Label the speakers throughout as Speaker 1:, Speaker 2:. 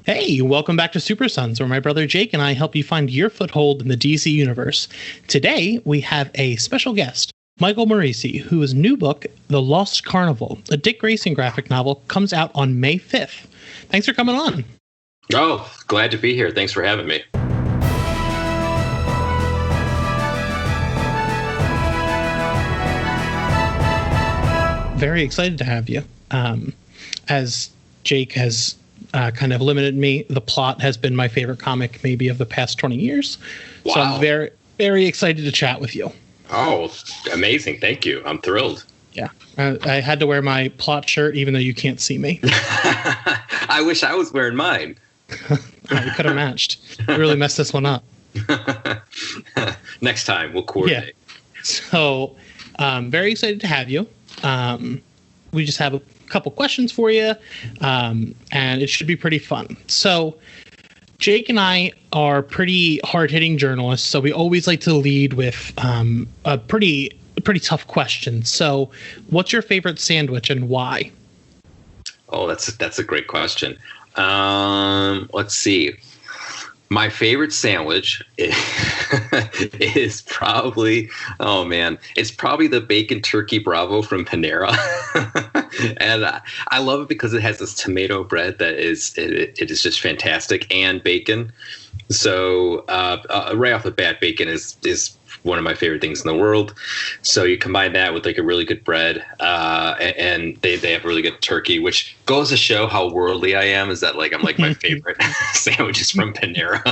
Speaker 1: Hey, welcome back to Super Sons, where my brother Jake and I help you find your foothold in the DC universe. Today, we have a special guest, Michael Moreci, whose new book, The Lost Carnival, a Dick Grayson graphic novel, comes out on May 5th. Thanks for coming on.
Speaker 2: Oh, glad to be here. Thanks for having me.
Speaker 1: Very excited to have you. As Jake has kind of limited me, the plot has been my favorite comic maybe of the past 20 years.
Speaker 2: Wow.
Speaker 1: So I'm very, very excited to chat with you.
Speaker 2: Oh, amazing. Thank you. I'm thrilled.
Speaker 1: Yeah. I had to wear my plot shirt even though you can't see me.
Speaker 2: I wish I was wearing mine.
Speaker 1: We could have matched. We really messed this one up.
Speaker 2: Next time, we'll coordinate.
Speaker 1: Yeah. So, very excited to have you. We just have a couple questions for you, and it should be pretty fun. So, Jake and I are pretty hard-hitting journalists, so we always like to lead with a pretty tough question. So, what's your favorite sandwich and why?
Speaker 2: Oh, that's a great question. Let's see. My favorite sandwich is probably, it's probably the bacon turkey Bravo from Panera. And I love it because it has this tomato bread that it is just fantastic, and bacon. So right off the bat, bacon is one of my favorite things in the world. So you combine that with like a really good bread, and they have really good turkey, which goes to show how worldly I am. Is that like I'm like my favorite sandwiches from Panera.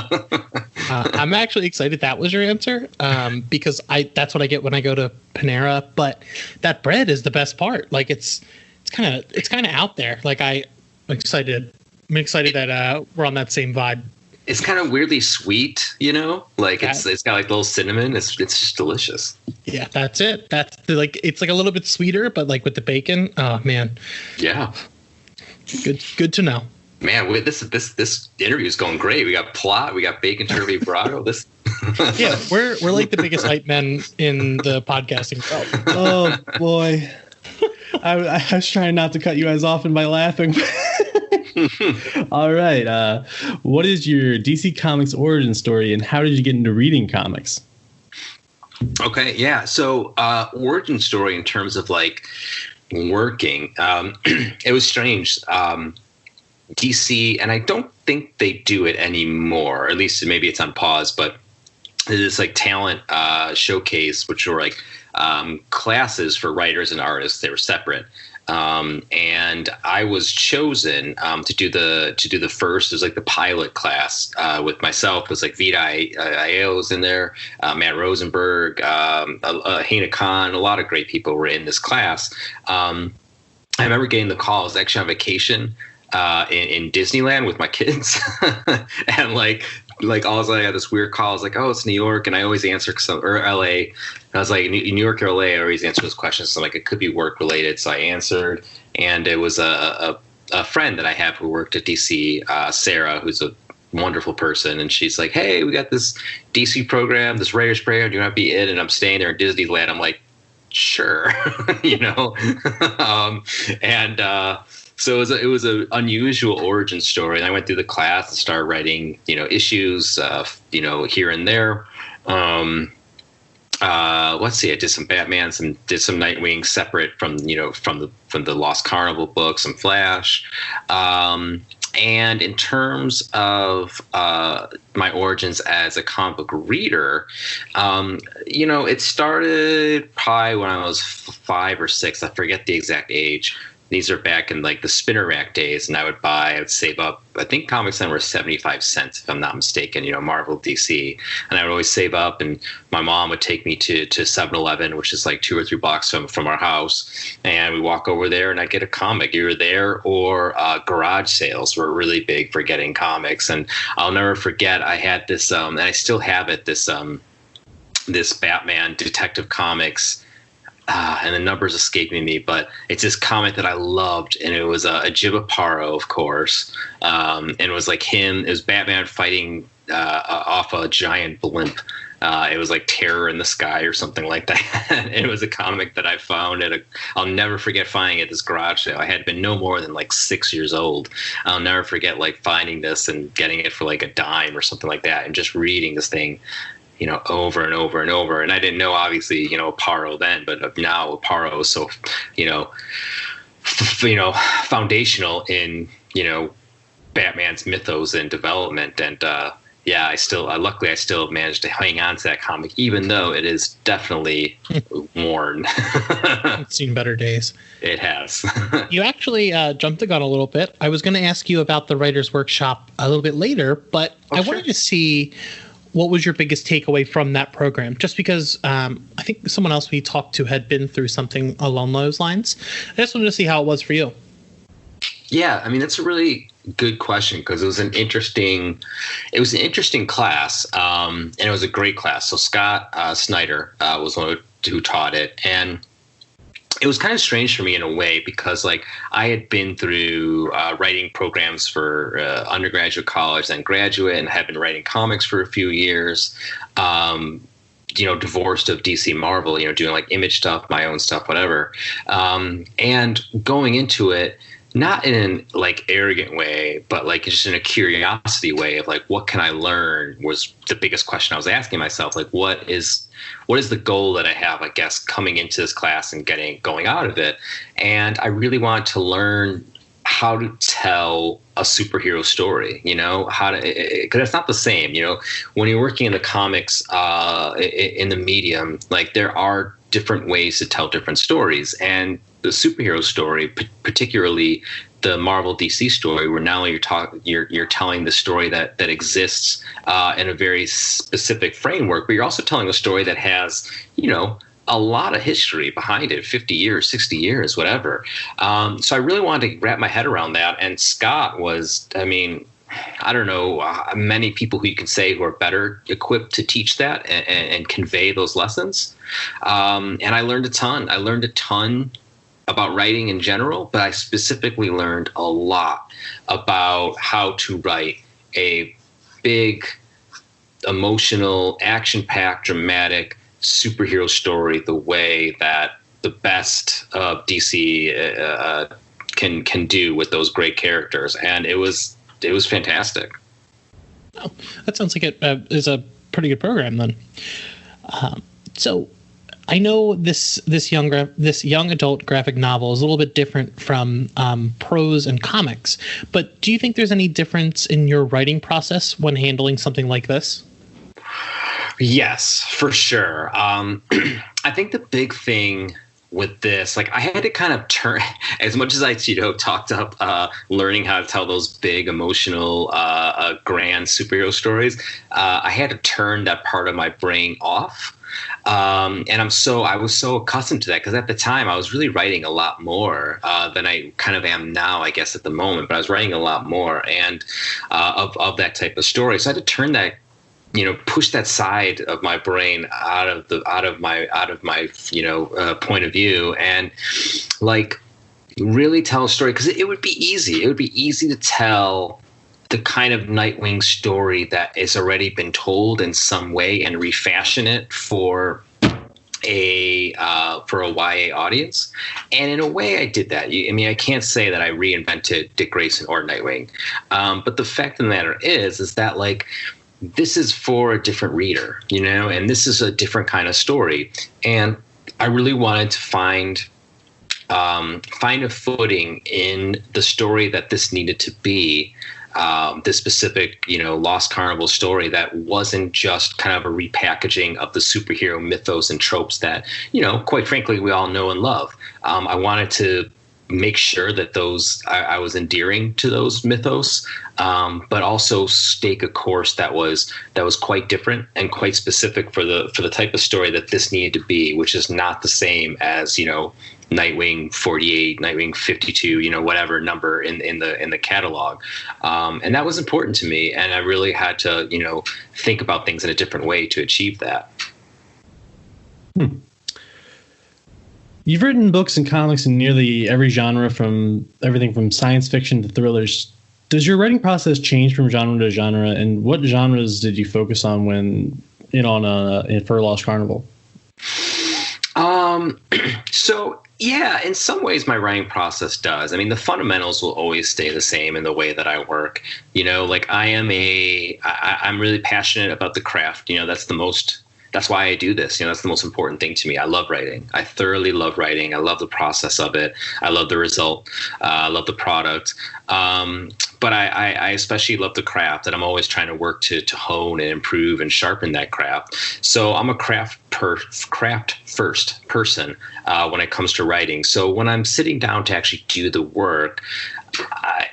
Speaker 1: I'm actually excited that was your answer, because that's what I get when I go to Panera. But that bread is the best part. Like it's kind of out there. Like I'm excited that we're on that same vibe.
Speaker 2: It's kind of weirdly sweet, like it's got like little cinnamon. It's just delicious.
Speaker 1: Yeah, that's it. It's like a little bit sweeter, but like with the bacon, oh man.
Speaker 2: Yeah.
Speaker 1: Good to know.
Speaker 2: Man, this interview is going great. We got plot, we got bacon turkey Bravo. This.
Speaker 1: Yeah, we're like the biggest hype men in the podcasting world.
Speaker 3: Oh boy. I was trying not to cut you guys off by laughing. All right. What is your DC Comics origin story, and how did you get into reading comics?
Speaker 2: Okay, yeah. So origin story in terms of like working, it was strange. DC, and I don't think they do it anymore. At least maybe it's on pause, but this like talent showcase, which were like classes for writers and artists. They were separate. And I was chosen to do the first. It was like the pilot class with myself. It was like Vita Aiello was in there, Matt Rosenberg, Hina Khan. A lot of great people were in this class. I remember getting the call. I was actually on vacation in Disneyland with my kids, and like all of a sudden I got this weird call. I was like, oh, it's New York, and I always answer or LA. And I was like, New York or LA, I always answer those questions. So like it could be work related. So I answered, and it was a friend that I have who worked at DC, Sarah, who's a wonderful person, and she's like, hey, we got this DC program, this writer's program. Do you want to be in? And I'm staying there in Disneyland. I'm like, sure, So it was an unusual origin story, and I went through the class and started writing, issues, here and there. Let's see, I did some Batman, did some Nightwing separate from the Lost Carnival book, some Flash. And in terms of my origins as a comic book reader, it started probably when I was 5 or 6. I forget the exact age. These are back in like the spinner rack days, and I would save up. I think comics then were 75 cents, if I'm not mistaken. Marvel, DC, and I would always save up. And my mom would take me to 7-Eleven, which is like 2 or 3 blocks from our house, and we walk over there, and I get a comic either there or garage sales were really big for getting comics. And I'll never forget, I had this, and I still have it. This Batman Detective Comics. And the numbers escaping me, but it's this comic that I loved, and it was a Jim Aparo, of course, and it was like him. It was Batman fighting off a giant blimp, It was like Terror in the Sky or something like that. And it was a comic that I found I'll never forget finding it at this garage sale. I had been no more than like 6 years old. I'll never forget like finding this and getting it for like a dime or something like that, and just reading this thing, over and over and over. And I didn't know, obviously, Aparo then, but now Aparo is so, foundational in, Batman's mythos and development. And luckily I still managed to hang on to that comic, even though it is definitely worn.
Speaker 1: It's seen better days.
Speaker 2: It has.
Speaker 1: You actually jumped the gun a little bit. I was going to ask you about the Writers' Workshop a little bit later, but I wanted to see what was your biggest takeaway from that program, just because I think someone else we talked to had been through something along those lines. I just wanted to see how it was for you.
Speaker 2: Yeah, I mean, that's a really good question, because it was an interesting class, and it was a great class. So Scott Snyder was one who taught it, and it was kind of strange for me in a way, because like I had been through writing programs for undergraduate, college, then graduate, and had been writing comics for a few years. Divorced of DC Marvel, doing like Image stuff, my own stuff, whatever, and going into it, not in an like arrogant way, but like just in a curiosity way of like, what can I learn, was the biggest question I was asking myself. Like, what is the goal that I have, I guess, coming into this class and going out of it? And I really wanted to learn how to tell a superhero story, because it's not the same, when you're working in the comics, in the medium, like there are different ways to tell different stories. And the superhero story, particularly the Marvel DC story, where not only you're telling the story that exists in a very specific framework, but you're also telling a story that has, a lot of history behind it, 50 years, 60 years, whatever. So I really wanted to wrap my head around that. And Scott was, I don't know, many people who you can say who are better equipped to teach that and convey those lessons. And I learned a ton. I learned a ton about writing in general, but I specifically learned a lot about how to write a big, emotional, action-packed, dramatic superhero story the way that the best of DC can do with those great characters. And it was fantastic.
Speaker 1: Oh, that sounds like it is a pretty good program then. So I know this young adult graphic novel is a little bit different from prose and comics, but do you think there's any difference in your writing process when handling something like this?
Speaker 2: Yes, for sure. I think the big thing with this, like I had to kind of turn, as much as I, talked up learning how to tell those big emotional, grand superhero stories, I had to turn that part of my brain off. And I was so accustomed to that, because at the time I was really writing a lot more than I kind of am now, I guess, at the moment. But I was writing a lot more and of that type of story. So I had to turn that, push that side of my brain out of my point of view, and like really tell a story, because it would be easy. It would be easy to tell the kind of Nightwing story that has already been told in some way and refashion it for a YA audience. And in a way I did that. I can't say that I reinvented Dick Grayson or Nightwing. But the fact of the matter is that like, this is for a different reader, and this is a different kind of story. And I really wanted to find a footing in the story that this needed to be, this specific, Lost Carnival story that wasn't just kind of a repackaging of the superhero mythos and tropes that, quite frankly, we all know and love. I wanted to make sure that I was endearing to those mythos, but also stake a course that was quite different and quite specific for the type of story that this needed to be, which is not the same as, Nightwing 48, Nightwing 52, whatever number in the catalog. And that was important to me. And I really had to, think about things in a different way to achieve that.
Speaker 3: You've written books and comics in nearly every genre, from everything from science fiction to thrillers. Does your writing process change from genre to genre? And what genres did you focus on when in on for Lost Carnival?
Speaker 2: So yeah, in some ways my writing process does. I mean, the fundamentals will always stay the same in the way that I work. Like I'm really passionate about the craft. That's why I do this. That's the most important thing to me. I love writing. I thoroughly love writing. I love the process of it. I love the result. I love the product. But I especially love the craft, and I'm always trying to work to hone and improve and sharpen that craft. So I'm a craft first person when it comes to writing. So when I'm sitting down to actually do the work,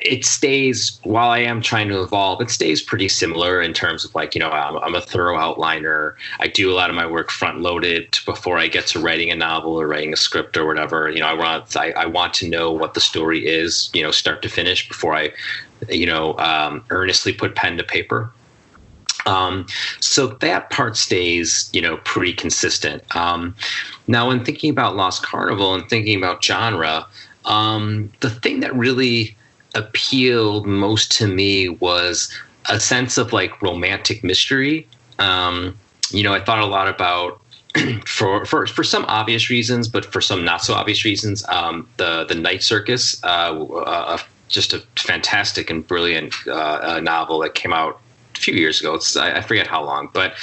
Speaker 2: it stays, while I am trying to evolve, it stays pretty similar in terms of I'm a thorough outliner. I do a lot of my work front loaded before I get to writing a novel or writing a script or whatever. I want to know what the story is, start to finish before I, earnestly put pen to paper. So that part stays, pretty consistent. Now, when thinking about Lost Carnival and thinking about genre, the thing that really appealed most to me was a sense of romantic mystery. I thought a lot about for some obvious reasons, but for some not so obvious reasons, the Night Circus, just a fantastic and brilliant novel that came out a few years ago. I forget how long, but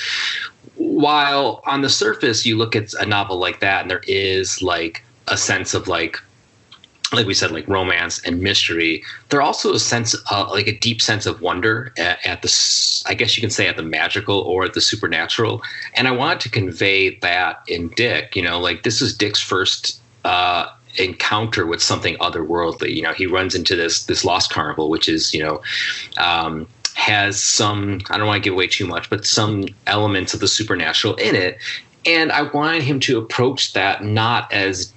Speaker 2: while on the surface you look at a novel like that and there is a sense of like we said, romance and mystery, there also a sense a deep sense of wonder at the, I guess you can say, at the magical or at the supernatural. And I wanted to convey that in Dick. This is Dick's first encounter with something otherworldly. He runs into this Lost Carnival, which is has some, I don't want to give away too much, but some elements of the supernatural in it. And I wanted him to approach that not as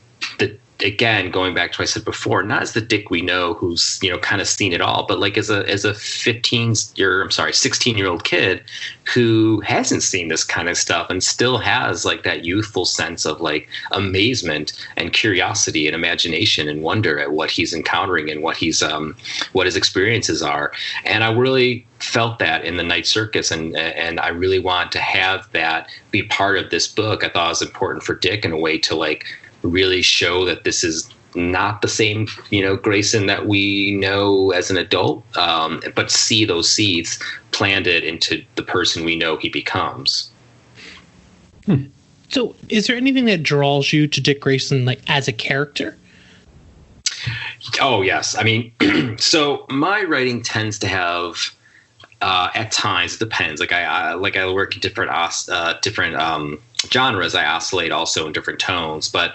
Speaker 2: again, going back to what I said before, not as the Dick we know who's, kind of seen it all, but as a 16-year-old kid who hasn't seen this kind of stuff and still has that youthful sense of amazement and curiosity and imagination and wonder at what he's encountering and what his experiences are. And I really felt that in the Night Circus, and I really want to have that be part of this book. I thought it was important for Dick in a way to really show that this is not the same, Grayson that we know as an adult, but see those seeds planted into the person we know he becomes.
Speaker 1: So is there anything that draws you to Dick Grayson, as a character?
Speaker 2: Oh, yes. I mean, so my writing tends to have, at times, it depends. I work in different genres. I oscillate also in different tones, but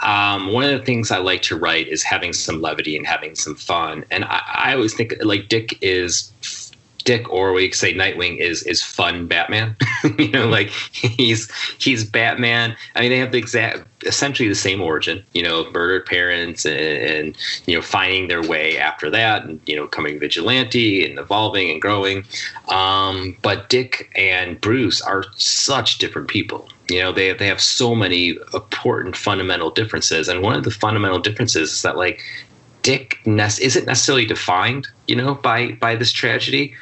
Speaker 2: one of the things I like to write is having some levity and having some fun. And I always think Dick, or we could say Nightwing is fun Batman. He's Batman. I mean, they have essentially the same origin, murdered parents and finding their way after that and, becoming vigilante and evolving and growing. But Dick and Bruce are such different people. They have so many important fundamental differences. And one of the fundamental differences is that Dick isn't necessarily defined, by this tragedy,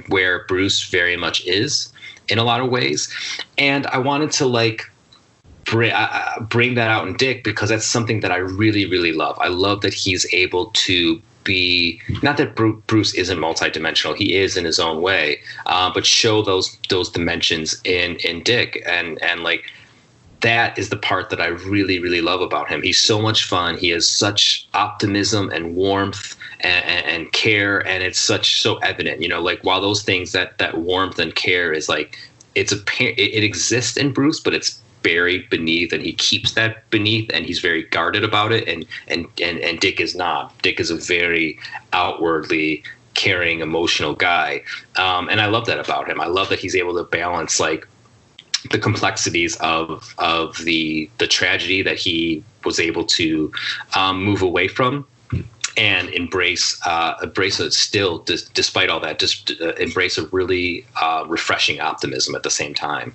Speaker 2: where Bruce very much is in a lot of ways. And I wanted to bring that out in Dick because that's something that I really, really love. I love that he's able to be, not that Bruce isn't multidimensional, he is in his own way, but show those dimensions in Dick. And that is the part that I really, really love about him. He's so much fun. He has such optimism and warmth and care, and it's so evident. While those things, that warmth and care is it exists in Bruce, but it's buried beneath, and he keeps that beneath, and he's very guarded about it. And Dick is not. Dick is a very outwardly caring, emotional guy, and I love that about him. I love that he's able to balance the complexities of the tragedy that he was able to move away from, and embrace it still, despite all that, just embrace a really refreshing optimism at the same time.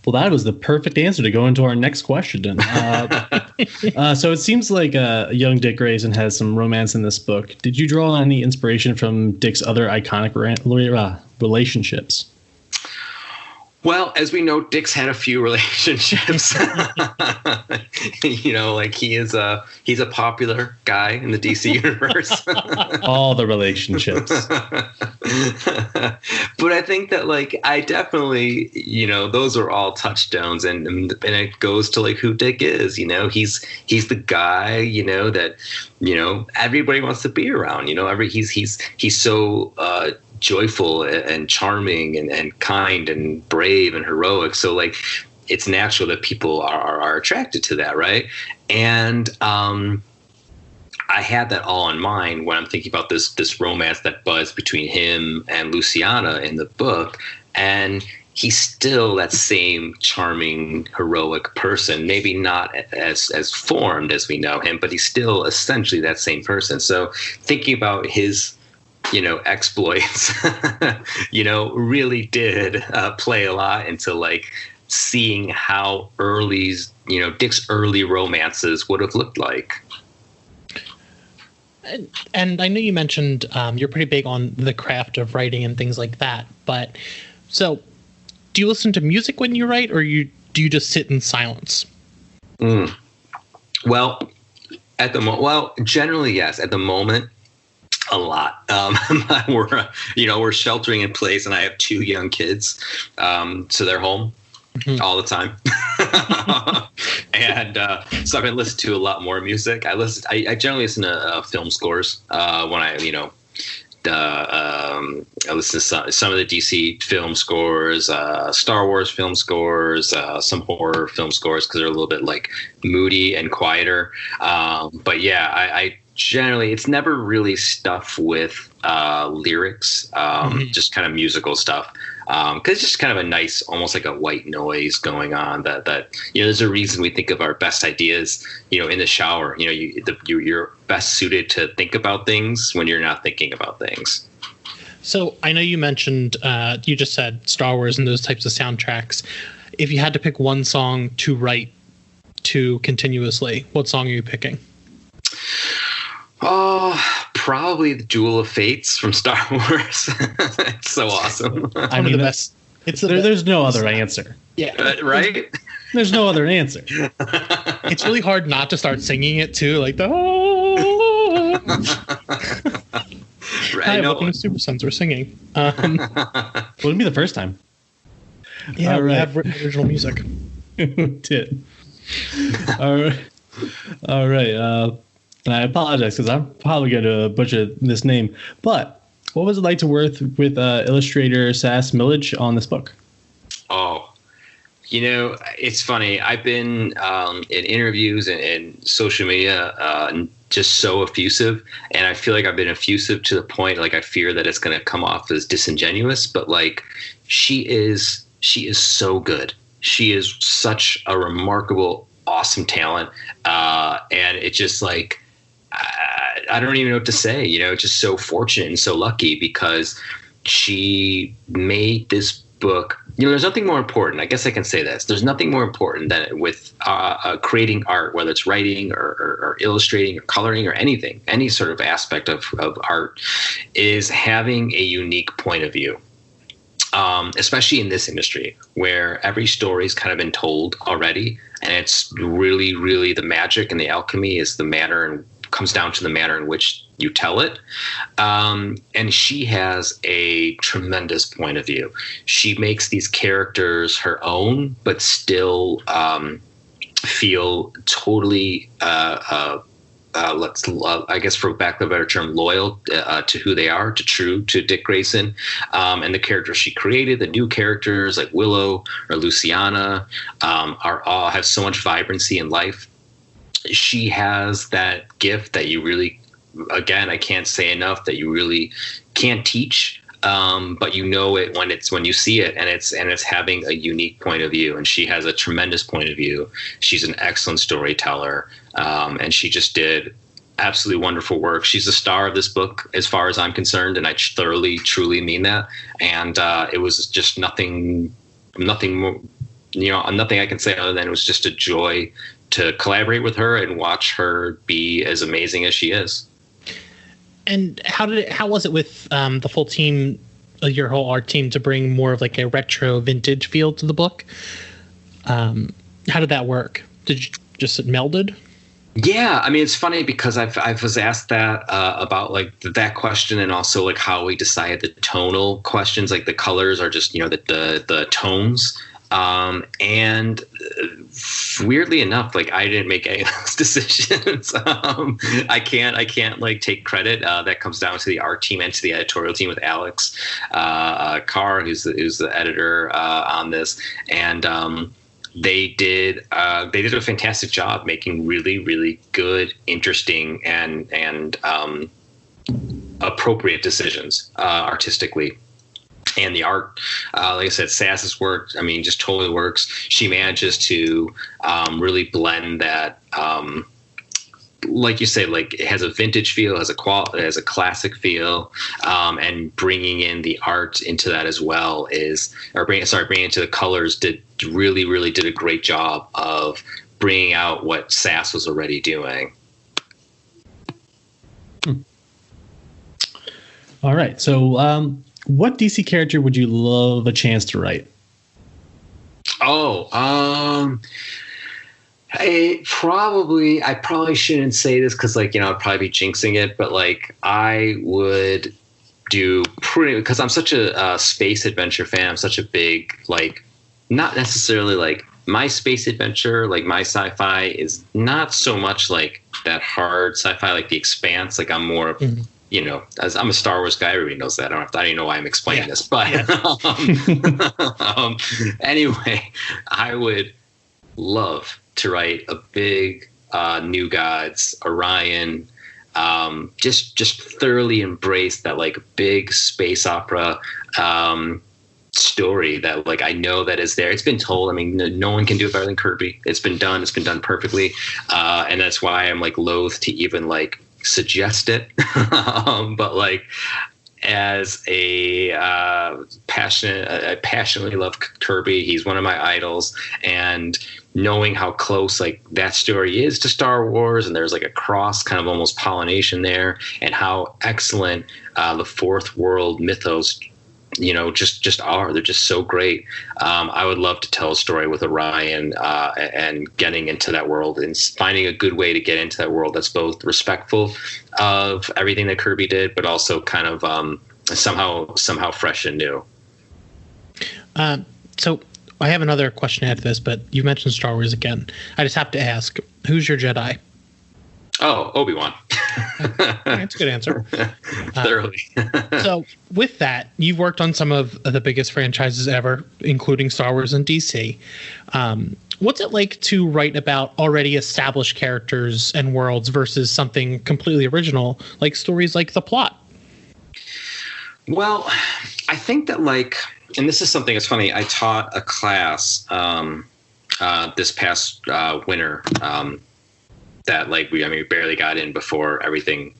Speaker 3: Well, that was the perfect answer to go into our next question. Then. So it seems like young Dick Grayson has some romance in this book. Did you draw any inspiration from Dick's other iconic relationships?
Speaker 2: Well, as we know, Dick's had a few relationships. Like he's a popular guy in the DC universe.
Speaker 3: All the relationships.
Speaker 2: But I think that I definitely, those are all touchstones, and it goes to who Dick is. He's the guy, that everybody wants to be around. He's so joyful and charming and kind and brave and heroic. So it's natural that people are attracted to that, right? And I had that all in mind when I'm thinking about this romance that buzzed between him and Luciana in the book. And he's still that same charming, heroic person, maybe not as formed as we know him, but he's still essentially that same person. So thinking about his exploits, really did play a lot into seeing how Dick's early romances would have looked like.
Speaker 1: And I know you mentioned you're pretty big on the craft of writing and things like that. But so do you listen to music when you write, or do you just sit in silence?
Speaker 2: Well, generally, yes. At the moment, a lot. We're sheltering in place, and I have 2 young kids, so they're home all the time. And so I've been listening to a lot more music. I generally listen to film scores when I listen to some of the DC film scores, Star Wars film scores, some horror film scores, because they're a little bit moody and quieter. But yeah, I generally, it's never really stuff with lyrics, just kind of musical stuff. Because it's just kind of a nice, almost like a white noise going on that there's a reason we think of our best ideas, in the shower. You're best suited to think about things when you're not thinking about things.
Speaker 1: So I know you mentioned, you just said Star Wars and those types of soundtracks. If you had to pick one song to write to continuously, what song are you picking?
Speaker 2: Oh, probably the Duel of Fates from Star Wars. It's so awesome.
Speaker 1: I mean, the best.
Speaker 3: There's no other answer.
Speaker 1: Yeah.
Speaker 2: Right?
Speaker 3: There's no other answer.
Speaker 1: It's really hard not to start singing it too, like the.
Speaker 2: Right.
Speaker 1: Hi, welcome to Super Sons. We're singing.
Speaker 3: Wouldn't be the first time.
Speaker 1: Yeah, we have written original music.
Speaker 3: Did. All right. And I apologize because I'm probably going to butcher this name. But what was it like to work with illustrator Sass Millage on this book?
Speaker 2: Oh, it's funny. I've been in interviews and social media just so effusive. And I feel like I've been effusive to the point I fear that it's going to come off as disingenuous. But she is so good. She is such a remarkable, awesome talent. And it's just I don't even know what to say, just so fortunate and so lucky because she made this book. There's nothing more important. I guess I can say this. There's nothing more important than with creating art, whether it's writing or illustrating or coloring or anything, any sort of aspect of art, is having a unique point of view. Especially in this industry where every story's kind of been told already. And it's really, really the magic and the alchemy is the manner and comes down to the manner in which you tell it. And she has a tremendous point of view. She makes these characters her own, but still feel totally, I guess for lack of a better term, loyal to who they are, to Dick Grayson. And the characters she created, the new characters like Willow or Luciana, are all have so much vibrancy in life. She has that gift that you really, again, I can't say enough, that you really can't teach. But it when you see it, and it's having a unique point of view. And she has a tremendous point of view. She's an excellent storyteller, and she just did absolutely wonderful work. She's the star of this book, as far as I'm concerned, and I thoroughly, truly mean that. And it was just nothing more. nothing I can say other than it was just a joy to collaborate with her and watch her be as amazing as she is.
Speaker 1: And how was it with the full team, your whole art team, to bring more of like a retro vintage feel to the book? How did that work? Did you just it melded?
Speaker 2: Yeah, I mean, it's funny because I was asked that about like that question, and also like how we decide the tonal questions, like the colors are just the tones. And weirdly enough, like I didn't make any of those decisions. I can't like take credit. That comes down to the art team and to the editorial team with Alex Carr, who's the editor on this, and they did a fantastic job making really, really good, interesting, and appropriate decisions artistically. And the art, like I said, Sass's work, I mean, just totally works. She manages to really blend that, like you say, like it has a vintage feel, it has a classic feel, and bringing in the art into that as well bringing into the colors really did a great job of bringing out what Sass was already doing.
Speaker 3: All right, so what DC character would you love a chance to write?
Speaker 2: I probably shouldn't say this because I'd probably be jinxing it, but like I would do because I'm such a space adventure fan. I'm such a big, like, not necessarily like my space adventure, like my sci-fi is not so much like that hard sci-fi, like The Expanse. Like I'm more of, as I'm a Star Wars guy, everybody knows that. I don't even know why I'm explaining this, but anyway, I would love to write a big New Gods, Orion, just thoroughly embrace that like big space opera story that like I know that is there. It's been told. I mean, no one can do it better than Kirby. It's been done perfectly, and that's why I'm like loath to even like suggest it. But like as I passionately love Kirby. He's one of my idols, and knowing how close like that story is to Star Wars, and there's like a cross kind of almost pollination there, and how excellent the Fourth World mythos just are. They're just so great. I would love to tell a story with Orion and getting into that world and finding a good way to get into that world that's both respectful of everything that Kirby did, but also kind of somehow fresh and new.
Speaker 1: So I have another question after this, but you mentioned Star Wars again. I just have to ask, who's your Jedi?
Speaker 2: Oh, Obi-Wan.
Speaker 1: That's a good answer.
Speaker 2: Thoroughly.
Speaker 1: So with that, you've worked on some of the biggest franchises ever, including Star Wars and DC. What's it like to write about already established characters and worlds versus something completely original, like stories like The Plot?
Speaker 2: Well, I think that and this is something that's funny. I taught a class this past winter that we barely got in before everything,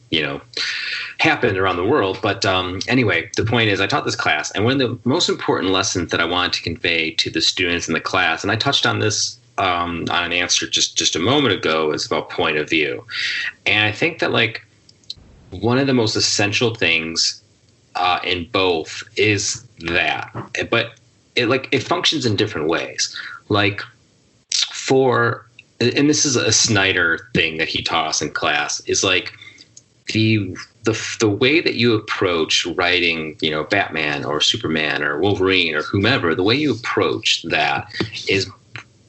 Speaker 2: happened around the world. But anyway, the point is I taught this class, and one of the most important lessons that I wanted to convey to the students in the class, and I touched on this on an answer just a moment ago, is about point of view. And I think that one of the most essential things in both is that, but it functions in different ways. And this is a Snyder thing that he taught us in class, is the way that you approach writing, Batman or Superman or Wolverine or whomever, the way you approach that is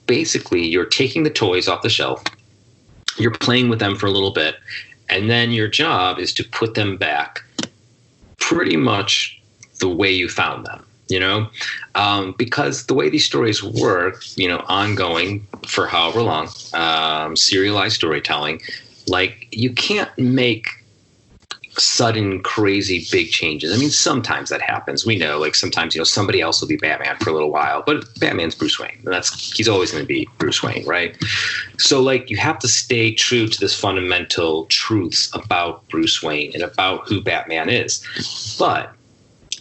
Speaker 2: basically you're taking the toys off the shelf, you're playing with them for a little bit, and then your job is to put them back pretty much the way you found them. Because the way these stories work, ongoing for however long, serialized storytelling, you can't make sudden, crazy, big changes. I mean, sometimes that happens. We know, sometimes, somebody else will be Batman for a little while, but Batman's Bruce Wayne. And he's always going to be Bruce Wayne, right? So, you have to stay true to this fundamental truths about Bruce Wayne and about who Batman is. But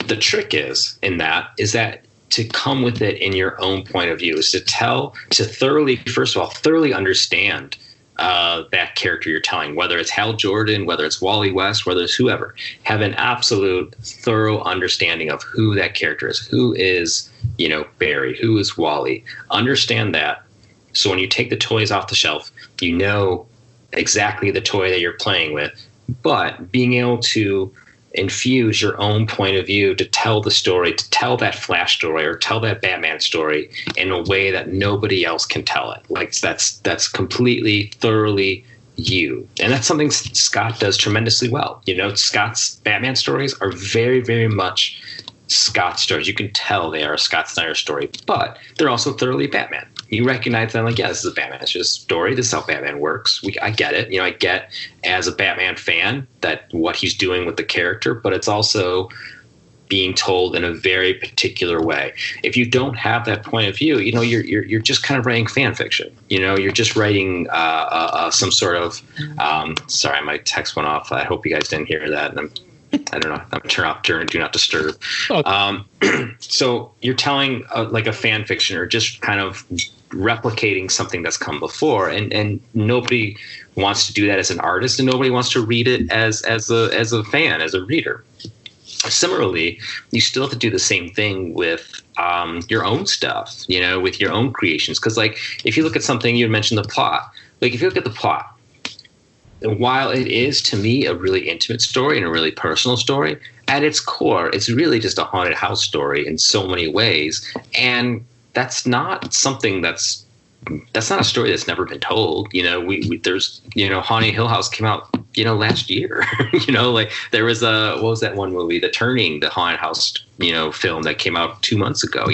Speaker 2: the trick is that to come with it in your own point of view, is to thoroughly understand that character you're telling, whether it's Hal Jordan, whether it's Wally West, whether it's whoever. Have an absolute thorough understanding of who that character is. Who is, Barry? Who is Wally? Understand that. So when you take the toys off the shelf, you know exactly the toy that you're playing with, but being able to infuse your own point of view to tell the story, to tell that Flash story or tell that Batman story in a way that nobody else can tell it. Like that's completely, thoroughly you. And that's something Scott does tremendously well. Scott's Batman stories are very, very much Scott stories. You can tell they are a Scott Snyder story, but they're also thoroughly Batman. You recognize them like, yeah, this is a Batman story. This is how Batman works. I get it. I get as a Batman fan that what he's doing with the character, but it's also being told in a very particular way. If you don't have that point of view, you're just kind of writing fan fiction. You're just writing some sort of. Sorry, my text went off. I hope you guys didn't hear that. And I don't know. I'm turn off do not disturb. Okay. So you're telling like a fan fiction or just kind of replicating something that's come before, and nobody wants to do that as an artist, and nobody wants to read it as a fan, as a reader. Similarly, you still have to do the same thing with your own stuff, with your own creations. Because like if you look at something, you mentioned the plot. Like if you look at the plot, while it is to me a really intimate story and a really personal story, at its core, it's really just a haunted house story in so many ways. And that's not something that's not a story that's never been told. There's, Haunted Hill House came out, last year, like there was what was that one movie, The Turning, the haunted house, film that came out 2 months ago.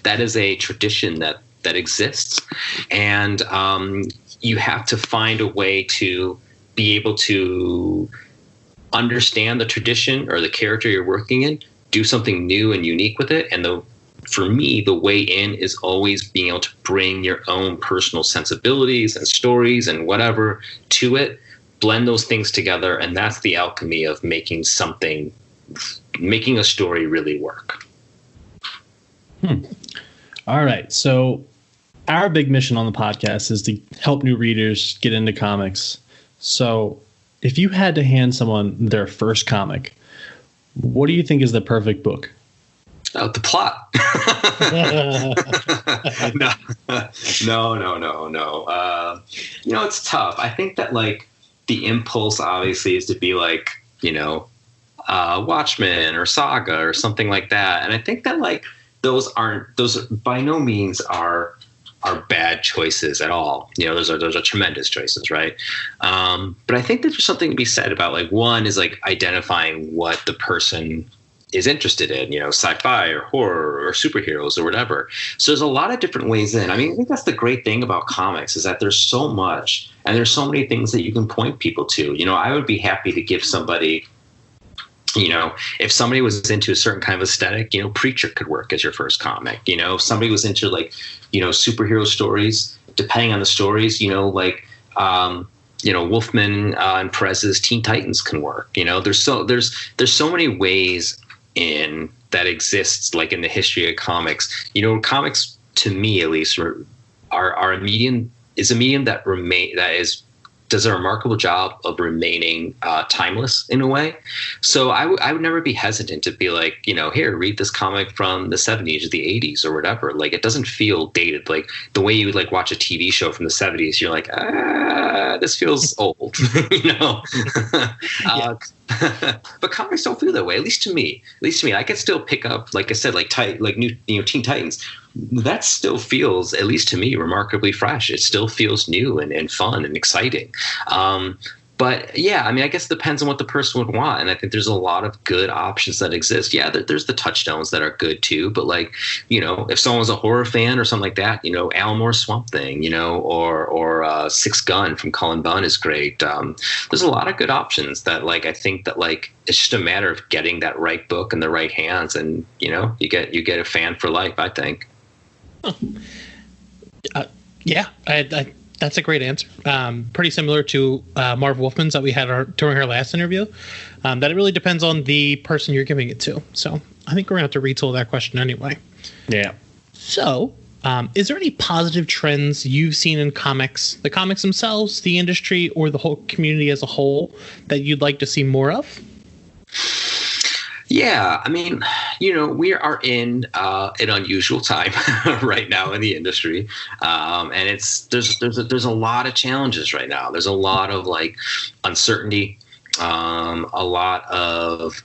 Speaker 2: That is a tradition that exists. And you have to find a way to be able to understand the tradition or the character you're working in, do something new and unique with it. And for me, the way in is always being able to bring your own personal sensibilities and stories and whatever to it, blend those things together. And that's the alchemy of making a story really work.
Speaker 3: All right. So our big mission on the podcast is to help new readers get into comics. So if you had to hand someone their first comic, what do you think is the perfect book?
Speaker 2: Oh, the plot. No. It's tough. I think that like the impulse obviously is to be like, Watchmen or Saga or something like that. And I think that like those by no means are bad choices at all. Those are tremendous choices, right? But I think that there's something to be said about like one is like identifying what the person is interested in, sci-fi or horror or superheroes or whatever. So there's a lot of different ways in. I mean, I think that's the great thing about comics is that there's so much and there's so many things that you can point people to. I would be happy to give somebody, if somebody was into a certain kind of aesthetic, Preacher could work as your first comic. If somebody was into like, superhero stories, depending on the stories, Wolfman and Perez's Teen Titans can work. There's so many ways in that exists, like in the history of comics. Comics to me at least are a medium that does a remarkable job of remaining timeless in a way. So I would never be hesitant to be like, here, read this comic from the 70s or the 80s or whatever. Like, it doesn't feel dated. Like the way you would like watch a TV show from the 70s, you're like, this feels old, But comics don't feel that way, at least to me. I could still pick up, like I said, like new, Teen Titans. That still feels, at least to me, remarkably fresh. It still feels new and fun and exciting. But yeah, I mean, I guess it depends on what the person would want. And I think there's a lot of good options that exist. Yeah, there's the touchstones that are good too. But like, if someone's a horror fan or something like that, Alan Moore's Swamp Thing, or Six Gun from Cullen Bunn is great. There's a lot of good options that like, I think that like, it's just a matter of getting that right book in the right hands. And, you get a fan for life, I think.
Speaker 1: Yeah, that's a great answer. Pretty similar to Marv Wolfman's that we had during our last interview. That it really depends on the person you're giving it to. So I think we're going to have to retool that question anyway.
Speaker 3: Yeah.
Speaker 1: So, is there any positive trends you've seen in comics, the comics themselves, the industry, or the whole community as a whole that you'd like to see more of?
Speaker 2: Yeah, I mean, we are in an unusual time right now in the industry, and there's a lot of challenges right now. There's a lot of like uncertainty, a lot of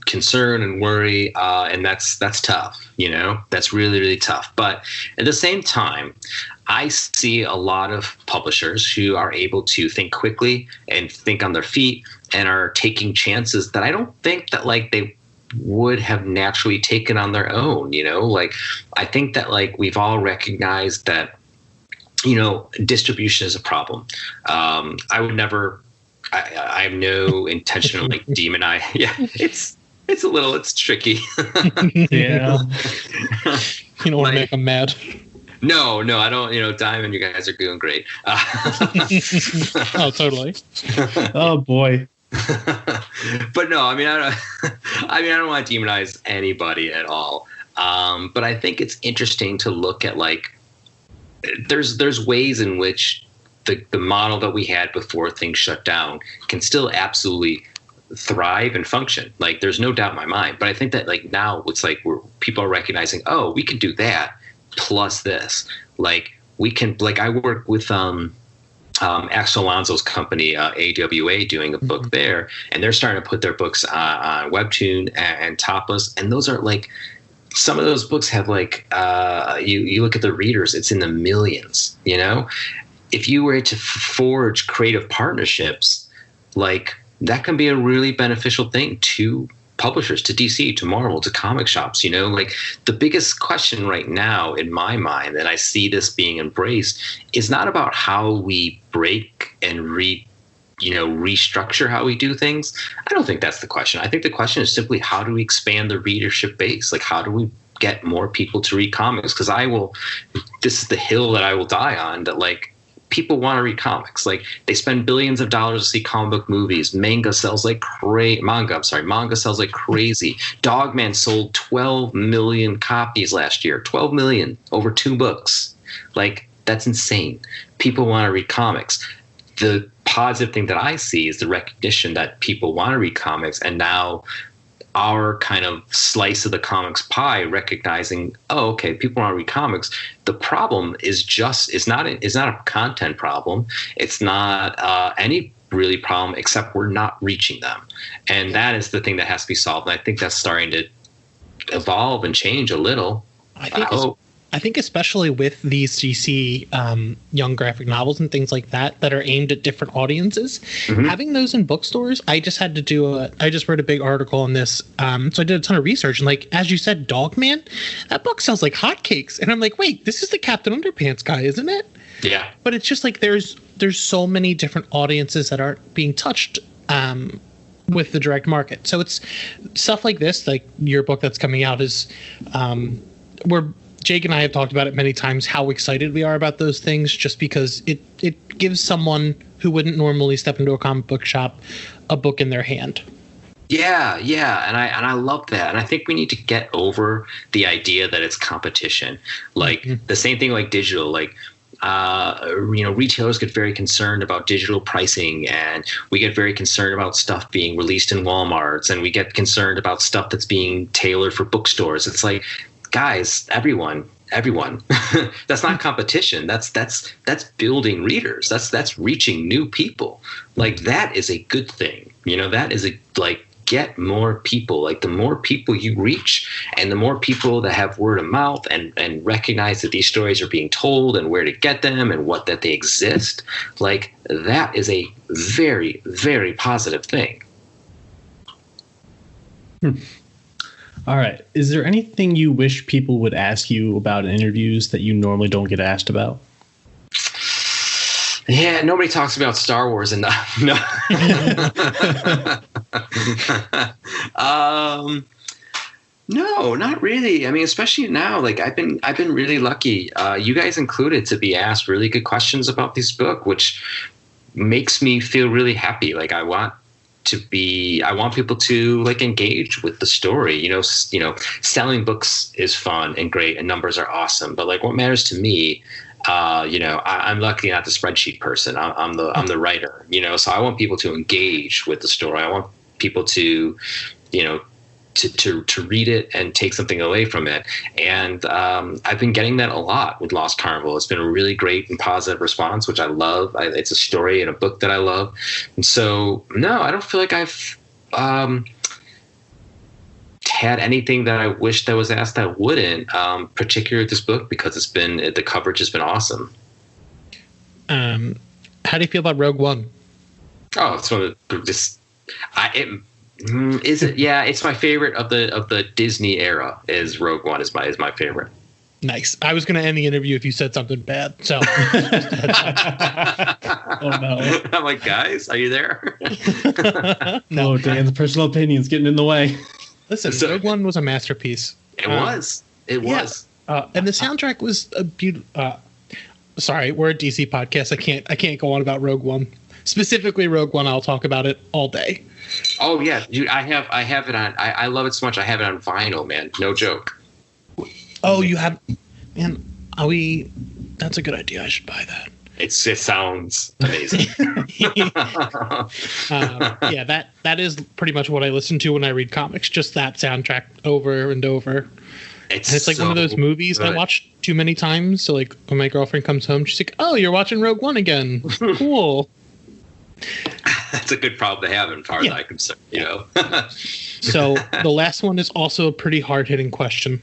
Speaker 2: concern and worry, and that's tough. That's really, really tough. But at the same time, I see a lot of publishers who are able to think quickly and think on their feet and are taking chances that I don't think that like they would have naturally taken on their own. Like I think that like we've all recognized that distribution is a problem. I would never. I have no intention of like demonize. Yeah, it's tricky.
Speaker 1: Yeah, you don't want to make them mad.
Speaker 2: No, I don't. Diamond, you guys are doing great.
Speaker 1: Oh, totally.
Speaker 3: Oh boy.
Speaker 2: But no, I don't want to demonize anybody at all. But I think it's interesting to look at like there's ways in which the model that we had before things shut down can still absolutely thrive and function. Like there's no doubt in my mind. But I think that like now it's like people are recognizing, oh, we can do that plus this. Like we can, like I work with Axel Alonso's company, AWA, doing a book there, and they're starting to put their books on Webtoon and Topless, and those are like some of those books have like you look at the readers, it's in the millions. If you were to forge creative partnerships, like that can be a really beneficial thing to publishers, to DC, to Marvel, to comic shops. Like the biggest question right now in my mind, and I see this being embraced, is not about how we break and restructure how we do things. I don't think that's the question. I think the question is simply how do we expand the readership base? Like how do we get more people to read comics? Because this is the hill that I will die on, that like people want to read comics. Like they spend billions of dollars to see comic book movies. Manga sells like crazy. Manga sells like crazy. Dogman sold 12 million copies last year. 12 million over 2 books. Like that's insane. People want to read comics. The positive thing that I see is the recognition that people want to read comics, and now our kind of slice of the comics pie, recognizing, oh, okay, people want to read comics. The problem is not a content problem. It's not any really problem, except we're not reaching them. And that is the thing that has to be solved. And I think that's starting to evolve and change a little.
Speaker 1: I think especially with these DC young graphic novels and things like that are aimed at different audiences, having those in bookstores, I just wrote a big article on this. So I did a ton of research, and like, as you said, Dogman, that book sells like hotcakes. And I'm like, wait, this is the Captain Underpants guy, isn't it?
Speaker 2: Yeah.
Speaker 1: But it's just like, there's so many different audiences that aren't being touched with the direct market. So it's stuff like this, like your book that's coming out is where Jake and I have talked about it many times, how excited we are about those things, just because it gives someone who wouldn't normally step into a comic book shop a book in their hand.
Speaker 2: Yeah, and I love that. And I think we need to get over the idea that it's competition. Like the same thing like digital, like retailers get very concerned about digital pricing, and we get very concerned about stuff being released in Walmarts, and we get concerned about stuff that's being tailored for bookstores. It's like, guys, everyone, that's not competition. That's building readers. That's reaching new people. Like that is a good thing. That is get more people. Like the more people you reach, and the more people that have word of mouth and recognize that these stories are being told and where to get them and that they exist. Like that is a very, very positive thing.
Speaker 3: All right. Is there anything you wish people would ask you about in interviews that you normally don't get asked about?
Speaker 2: Yeah, nobody talks about Star Wars enough. No. No, not really. I mean, especially now, like I've been really lucky, you guys included, to be asked really good questions about this book, which makes me feel really happy. Like I want I want people to like engage with the story. Selling books is fun and great, and numbers are awesome. But like, what matters to me, I'm luckily not the spreadsheet person. I'm the writer. So I want people to engage with the story. I want people to, to read it and take something away from it. And I've been getting that a lot with Lost Carnival. It's been a really great and positive response, which I love. It's a story and a book that I love. And so, no, I don't feel like I've had anything that I wished I was asked that wouldn't, particularly with this book, because the coverage has been awesome.
Speaker 1: How do you feel about Rogue One?
Speaker 2: Oh, it's one of the, is it? Yeah, it's my favorite of the Disney era. Is Rogue One is my favorite.
Speaker 1: Nice. I was going to end the interview if you said something bad. So,
Speaker 3: oh no!
Speaker 2: I'm like, guys, are you there?
Speaker 1: No,
Speaker 3: Dan's personal opinion's getting in the way.
Speaker 1: Listen, Rogue One was a masterpiece.
Speaker 2: It was. It was.
Speaker 1: And the soundtrack was a beautiful. Sorry, we're a DC podcast. I can't go on about Rogue One. Specifically, Rogue One. I'll talk about it all day.
Speaker 2: Oh yeah, dude. I have it on. I love it so much. I have it on vinyl, man. No joke.
Speaker 1: Oh, you have, man. That's a good idea. I should buy that.
Speaker 2: It sounds amazing.
Speaker 1: Yeah, that is pretty much what I listen to when I read comics. Just that soundtrack over and over. It's like one of those movies I watch too many times. So like when my girlfriend comes home, she's like, "Oh, you're watching Rogue One again? Cool."
Speaker 2: That's a good problem to have, as far as I'm concerned.
Speaker 1: So the last one is also a pretty hard hitting question.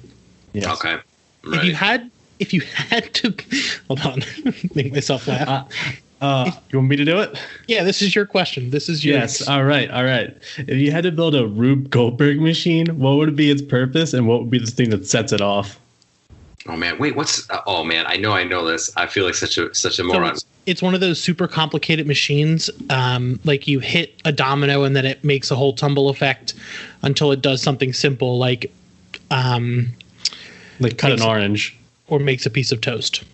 Speaker 3: Yes.
Speaker 2: Okay.
Speaker 1: If you had to, hold on, make myself laugh.
Speaker 3: You want me to do it?
Speaker 1: Yeah, this is your question. This is yours.
Speaker 3: Yes. All right. If you had to build a Rube Goldberg machine, what would be its purpose, and what would be the thing that sets it off?
Speaker 2: Oh man, wait. What's? Oh man, I know this. I feel like such a moron.
Speaker 1: It's one of those super complicated machines. Like you hit a domino and then it makes a whole tumble effect until it does something simple, like
Speaker 3: cut an orange.
Speaker 1: Or makes a piece of toast.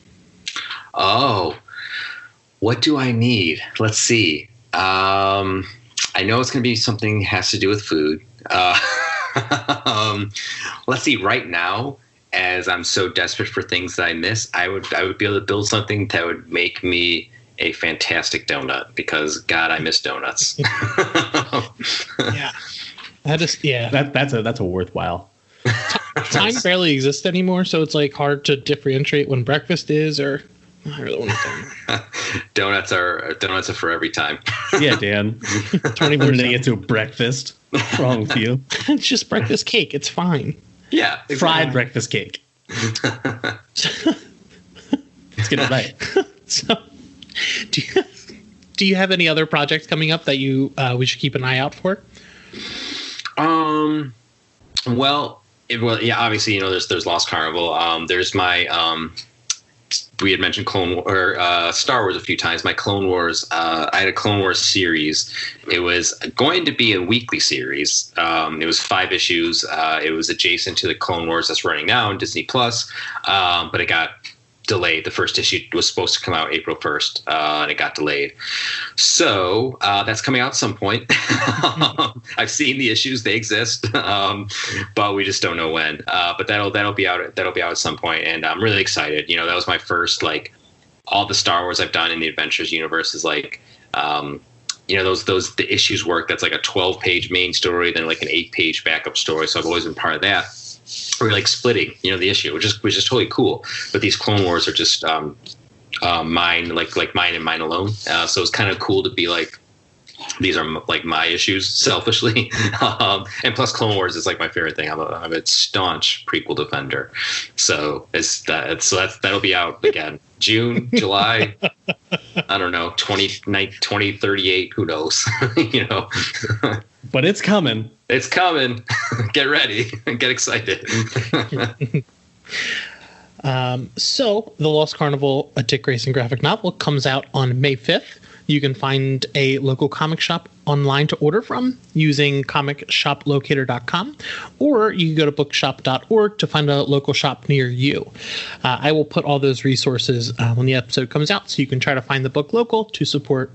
Speaker 2: Oh, what do I need? Let's see. I know it's going to be something that has to do with food. Let's see. Right now, as I'm so desperate for things that I miss, I would be able to build something that would make me a fantastic donut, because God, I miss donuts.
Speaker 1: Yeah,
Speaker 3: that's a worthwhile.
Speaker 1: Time barely exists anymore, so it's like hard to differentiate when breakfast is, or I really want to.
Speaker 2: Donuts are for every time.
Speaker 3: Yeah, Dan.
Speaker 1: 24
Speaker 3: get to breakfast. What's wrong with you?
Speaker 1: It's just breakfast cake. It's fine.
Speaker 2: Yeah, exactly.
Speaker 3: Fried breakfast cake. Let's get it right.
Speaker 1: So, do you have any other projects coming up that we should keep an eye out for?
Speaker 2: Well, yeah, obviously, there's Lost Carnival. There's my, we had mentioned Star Wars a few times. My Clone Wars, I had a Clone Wars series. It was going to be a weekly series. It was 5 issues. It was adjacent to the Clone Wars that's running now on Disney Plus, but it got delayed. The first issue was supposed to come out April 1st, and it got delayed. So that's coming out at some point. I've seen the issues; they exist, but we just don't know when. But that'll be out. That'll be out at some point, and I'm really excited. That was my first all the Star Wars I've done in the Adventures universe is the issues work. That's like a 12-page main story, then like an 8-page backup story. So I've always been part of that. We're splitting, the issue, which is totally cool. But these Clone Wars are just mine, like mine and mine alone. So it's kind of cool to be these are my issues selfishly. And plus, Clone Wars is my favorite thing. I'm a staunch prequel defender. So that'll be out again June, July. I don't know, 2038. Who knows?
Speaker 3: But it's coming.
Speaker 2: It's coming. Get ready. Get excited.
Speaker 1: So the Lost Carnival, a Dick Grayson graphic novel, comes out on May 5th. You can find a local comic shop online to order from using comicshoplocator.com, or you can go to bookshop.org to find a local shop near you. I will put all those resources when the episode comes out, so you can try to find the book local to support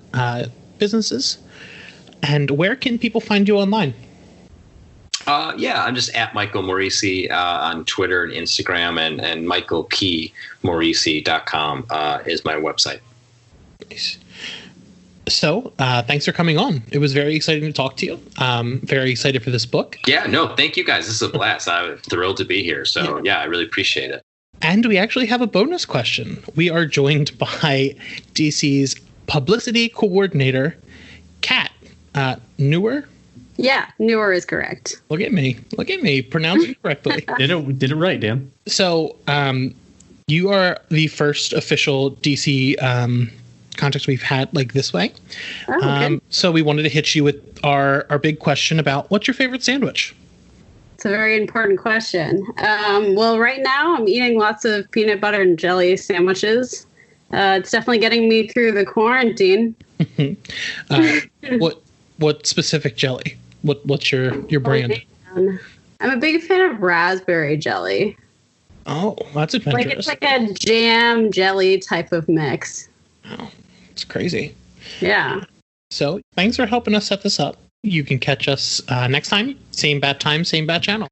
Speaker 1: businesses. And where can people find you online?
Speaker 2: I'm just at Michael Moreci on Twitter and Instagram, and michaelpmoreci.com is my website.
Speaker 1: Nice. So thanks for coming on. It was very exciting to talk to you. Very excited for this book.
Speaker 2: Yeah, no, thank you guys. This is a blast. I'm thrilled to be here. So yeah, I really appreciate it.
Speaker 1: And we actually have a bonus question. We are joined by DC's publicity coordinator, Kat Newer.
Speaker 4: Yeah, Newer is correct.
Speaker 1: Look at me pronouncing it correctly.
Speaker 3: Did it right, Dan.
Speaker 1: So you are the first official DC context we've had like this way.
Speaker 4: Okay.
Speaker 1: So we wanted to hit you with our big question about what's your favorite sandwich?
Speaker 4: It's a very important question. Well, right now I'm eating lots of peanut butter and jelly sandwiches. It's definitely getting me through the quarantine.
Speaker 1: What specific jelly? What's your brand?
Speaker 4: I'm a big fan of raspberry jelly.
Speaker 1: Oh, that's adventurous.
Speaker 4: It's like a jam jelly type of mix.
Speaker 1: Wow, it's crazy.
Speaker 4: Yeah.
Speaker 1: So thanks for helping us set this up. You can catch us next time. Same bat time, same bat channel.